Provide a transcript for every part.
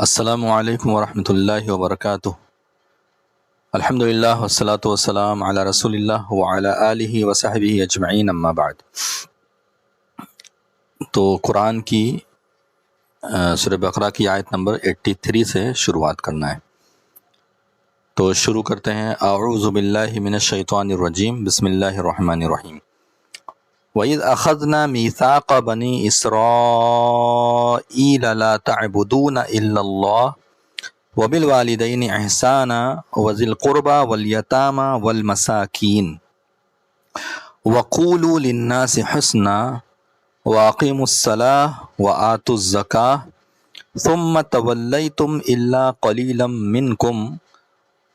السلام علیکم ورحمۃ اللہ وبرکاتہ۔ الحمدللہ والصلاۃ والسلام علی رسول اللہ وعلی آلہ وصحبہ اجمعین، اما بعد۔ تو قرآن کی سورہ بقرہ کی آیت نمبر 83 سے شروعات کرنا ہے، تو شروع کرتے ہیں۔ اعوذ باللہ من الشیطان الرجیم، بسم اللہ الرحمن الرحیم۔ وَإِذْ أَخَذْنَا مِيثَاقَ بَنِي إِسْرَائِيلَ لَا تَعْبُدُونَ إِلَّا اللَّهَ وَبِالْوَالِدَيْنِ إِحْسَانًا وَذِي الْقُرْبَى وَالْيَتَامَى وَالْمَسَاكِينِ وَقُولُوا لِلنَّاسِ حُسْنًا وَأَقِيمُوا الصَّلَاةَ وَآتُوا الزَّكَاةَ ثُمَّ تَوَلَّيْتُمْ إِلَّا قَلِيلًا مِّنْكُمْ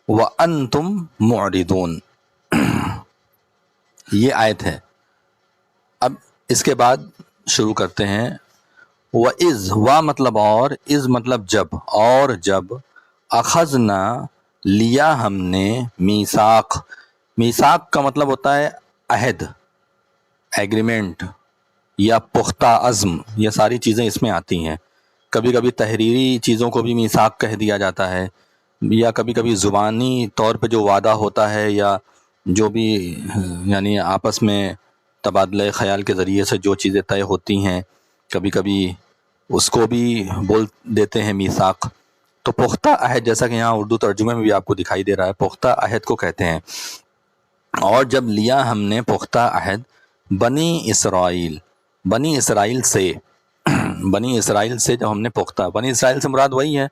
وَأَنْتُمْ مُعْرِضُونَ۔ یہ آیت ہے۔ اب اس کے بعد شروع کرتے ہیں۔ وَإِذْ، وا مطلب اور، اذ مطلب جب، اور جب، اخذنا لیا ہم نے، میثاق، میثاق کا مطلب ہوتا ہے عہد، ایگریمنٹ یا پختہ عزم، یہ ساری چیزیں اس میں آتی ہیں۔ کبھی کبھی تحریری چیزوں کو بھی میثاق کہہ دیا جاتا ہے، یا کبھی کبھی زبانی طور پہ جو وعدہ ہوتا ہے یا جو بھی یعنی آپس میں تبادلہ خیال کے ذریعے سے جو چیزیں طے ہوتی ہیں، کبھی کبھی اس کو بھی بول دیتے ہیں میثاق۔ تو پختہ عہد، جیسا کہ یہاں اردو ترجمے میں بھی آپ کو دکھائی دے رہا ہے، پختہ عہد کو کہتے ہیں۔ اور جب لیا ہم نے پختہ عہد بنی اسرائیل، بنی اسرائیل سے، بنی اسرائیل سے جب ہم نے پختہ، بنی اسرائیل سے مراد وہی ہے،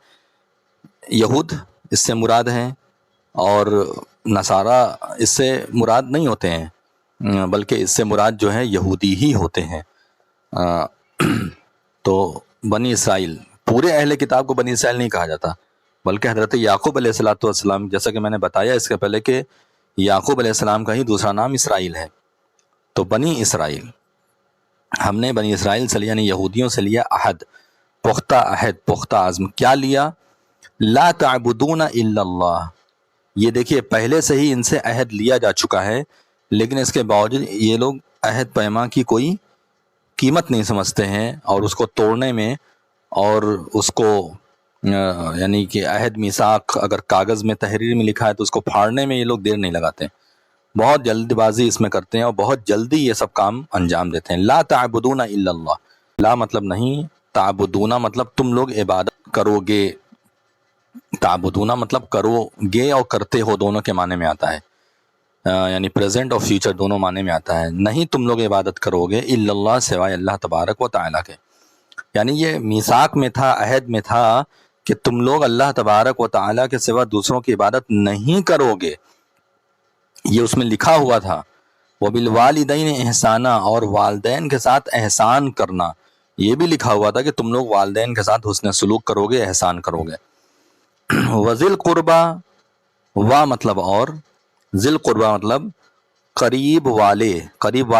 یہود اس سے مراد ہیں، اور نصارہ اس سے مراد نہیں ہوتے ہیں، بلکہ اس سے مراد جو ہے یہودی ہی ہوتے ہیں۔ تو بنی اسرائیل، پورے اہل کتاب کو بنی اسرائیل نہیں کہا جاتا، بلکہ حضرت یعقوب علیہ السلام، جیسا کہ میں نے بتایا اس کے پہلے کہ یعقوب علیہ السلام کا ہی دوسرا نام اسرائیل ہے۔ تو بنی اسرائیل، ہم نے بنی اسرائیل سے لیا، یعنی یہودیوں سے لیا عہد، پختہ عہد، پختہ عزم۔ کیا لیا؟ لا تعبدون الا اللہ۔ یہ دیکھیے پہلے سے ہی ان سے عہد لیا جا چکا ہے، لیکن اس کے باوجود یہ لوگ عہد پیما کی کوئی قیمت نہیں سمجھتے ہیں، اور اس کو توڑنے میں، اور اس کو یعنی کہ عہد میثاق اگر کاغذ میں تحریر میں لکھا ہے تو اس کو پھاڑنے میں یہ لوگ دیر نہیں لگاتے، بہت جلد بازی اس میں کرتے ہیں اور بہت جلدی یہ سب کام انجام دیتے ہیں۔ لا تعبدون الا اللہ، لا مطلب نہیں، تعبدون مطلب تم لوگ عبادت کرو گے، تعبدون مطلب کرو گے اور کرتے ہو، دونوں کے معنی میں آتا ہے، یعنی پریزنٹ اور فیوچر دونوں معنی میں آتا ہے۔ نہیں تم لوگ عبادت کرو گے الا اللہ، سوائے اللہ تبارک و تعالیٰ کے، یعنی یہ میثاق میں تھا، عہد میں تھا کہ تم لوگ اللہ تبارک و تعالیٰ کے سوا دوسروں کی عبادت نہیں کرو گے، یہ اس میں لکھا ہوا تھا۔ وبالوالدین احسانا، اور والدین کے ساتھ احسان کرنا، یہ بھی لکھا ہوا تھا کہ تم لوگ والدین کے ساتھ حسن سلوک کرو گے، احسان کرو گے۔ وذی القربہ، وا مطلب اور، ذی القربہ مطلب قریب والے، قریب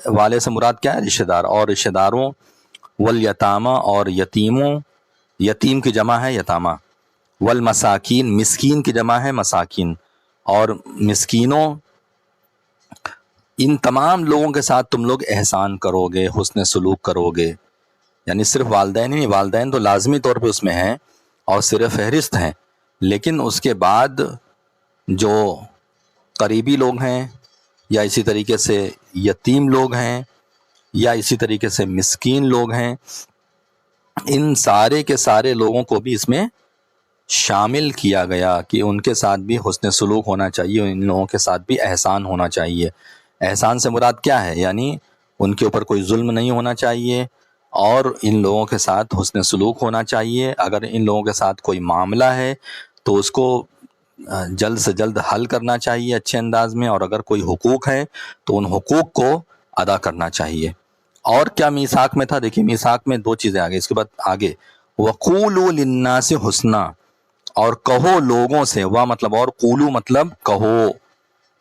والے سے مراد کیا ہے؟ رشتہ دار، اور رشتہ داروں، والیتامہ، اور یتیموں، یتیم کی جمع ہے یتامہ، والمساکین، مسکین کی جمع ہے مساکین، اور مسکینوں، ان تمام لوگوں کے ساتھ تم لوگ احسان کرو گے، حسن سلوک کرو گے۔ یعنی صرف والدین ہی نہیں، والدین تو لازمی طور پہ اس میں ہیں اور صرف فہرست ہیں، لیکن اس کے بعد جو قریبی لوگ ہیں، یا اسی طریقے سے یتیم لوگ ہیں، یا اسی طریقے سے مسکین لوگ ہیں، ان سارے کے سارے لوگوں کو بھی اس میں شامل کیا گیا کہ ان کے ساتھ بھی حسن سلوک ہونا چاہیے، ان لوگوں کے ساتھ بھی احسان ہونا چاہیے۔ احسان سے مراد کیا ہے؟ یعنی ان کے اوپر کوئی ظلم نہیں ہونا چاہیے، اور ان لوگوں کے ساتھ حسن سلوک ہونا چاہیے۔ اگر ان لوگوں کے ساتھ کوئی معاملہ ہے تو اس کو جلد سے جلد حل کرنا چاہیے اچھے انداز میں، اور اگر کوئی حقوق ہے تو ان حقوق کو ادا کرنا چاہیے۔ اور کیا میثاق میں تھا؟ دیکھیے میثاق میں دو چیزیں آگے، اس کے بعد آگے وَقُولُوا لِلنَّاسِ حُسْنًا، اور کہو لوگوں سے، وا مطلب اور، قولو مطلب کہو،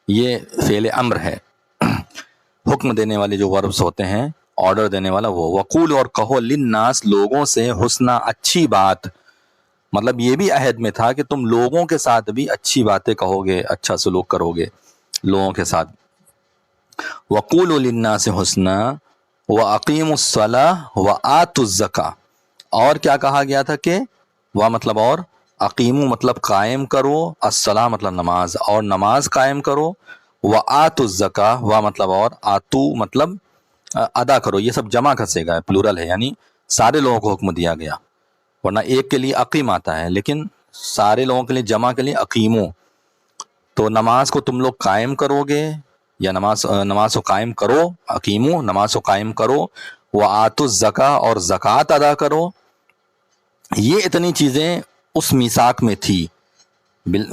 یہ فعل امر ہے، حکم دینے والے جو وربس ہوتے ہیں، آرڈر دینے والا وہ، وقول، اور کہو، للناس لوگوں سے، حسنہ اچھی بات، مطلب یہ بھی عہد میں تھا کہ تم لوگوں کے ساتھ بھی اچھی باتیں کہو گے، اچھا سلوک کرو گے لوگوں کے ساتھ۔ وقولوا للناس حسنا واقیموا الصلاۃ وآتوا الزکاۃ، اور کیا کہا گیا تھا کہ وا مطلب اور، اقیمو مطلب قائم کرو، الصلاح مطلب نماز، اور نماز قائم کرو، وآتوا الزکاۃ، وا مطلب اور، آتو مطلب ادا کرو، یہ سب جمع کا صیغہ ہے، پلورل ہے، یعنی سارے لوگوں کو حکم دیا گیا، ورنہ ایک کے لیے اقیم آتا ہے، لیکن سارے لوگوں کے لیے جمع کے لیے اقیمو. تو نماز کو تم لوگ قائم کرو گے، یا نماز کو قائم کرو، اقیمو نماز کو قائم کرو، وآتوا الزکاۃ اور زکوٰۃ ادا کرو. یہ اتنی چیزیں اس میثاق میں تھی،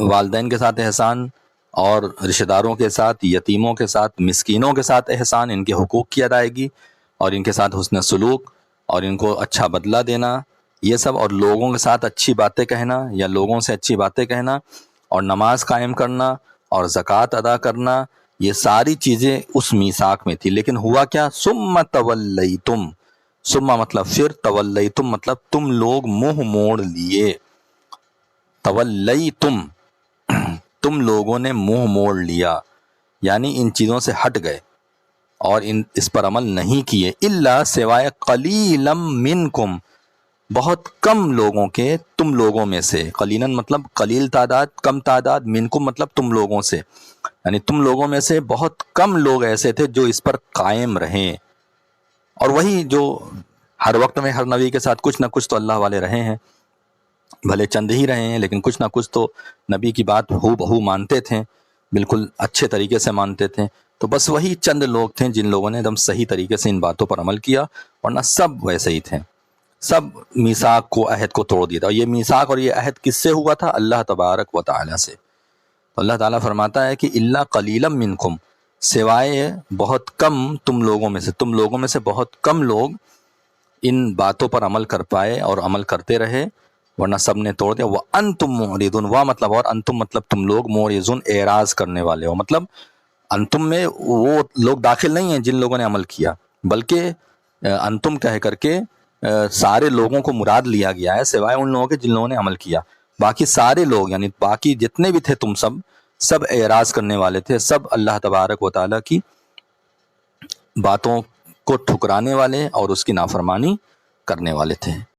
والدین کے ساتھ احسان، اور رشتہ داروں کے ساتھ، یتیموں کے ساتھ، مسکینوں کے ساتھ احسان، ان کے حقوق کی ادائیگی، اور ان کے ساتھ حسن سلوک، اور ان کو اچھا بدلہ دینا، یہ سب، اور لوگوں کے ساتھ اچھی باتیں کہنا یا لوگوں سے اچھی باتیں کہنا، اور نماز قائم کرنا اور زکوٰۃ ادا کرنا، یہ ساری چیزیں اس میثاق میں تھی. لیکن ہوا کیا؟ ثم تولیتم، ثم مطلب پھر، تولیتم مطلب تم لوگ منہ موڑ لیے، تولیتم تم لوگوں نے منہ موڑ لیا، یعنی ان چیزوں سے ہٹ گئے اور اس پر عمل نہیں کیے، الا سوائے قلیلا منکم، بہت کم لوگوں کے، تم لوگوں میں سے، قلیلاً مطلب قلیل تعداد، کم تعداد، منکم مطلب تم لوگوں سے، یعنی تم لوگوں میں سے بہت کم لوگ ایسے تھے جو اس پر قائم رہیں. اور وہی جو ہر وقت میں ہر نبی کے ساتھ کچھ نہ کچھ تو اللہ والے رہے ہیں، بھلے چند ہی رہے ہیں لیکن کچھ نہ کچھ تو نبی کی بات ہو بہو مانتے تھے، بالکل اچھے طریقے سے مانتے تھے. تو بس وہی چند لوگ تھے جن لوگوں نے ایک دم صحیح طریقے سے ان باتوں پر عمل کیا، ورنہ سب ویسے ہی تھے، سب میثاق کو، عہد کو توڑ دیا تھا. اور یہ میثاق اور یہ عہد کس سے ہوا تھا؟ اللہ تبارک و تعالیٰ سے. تو اللہ تعالیٰ فرماتا ہے کہ الا قلیلا منکم، سوائے بہت کم تم لوگوں میں سے، تم لوگوں میں سے بہت کم لوگ ان باتوں پر عمل کر پائے اور عمل کرتے رہے، ورنہ سب نے توڑ دیا. وانتم معرضون، وا مطلب اور، انتم مطلب تم لوگ، معرضون اعراض کرنے والے ہو، مطلب انتم میں وہ لوگ داخل نہیں ہیں جن لوگوں نے عمل کیا، بلکہ انتم کہہ کر کے سارے لوگوں کو مراد لیا گیا ہے، سوائے ان لوگوں کے جن لوگوں نے عمل کیا. باقی سارے لوگ، یعنی باقی جتنے بھی تھے تم سب اعراض کرنے والے تھے، سب اللہ تبارک و تعالیٰ کی باتوں کو ٹھکرانے والے اور اس کی نافرمانی کرنے والے تھے.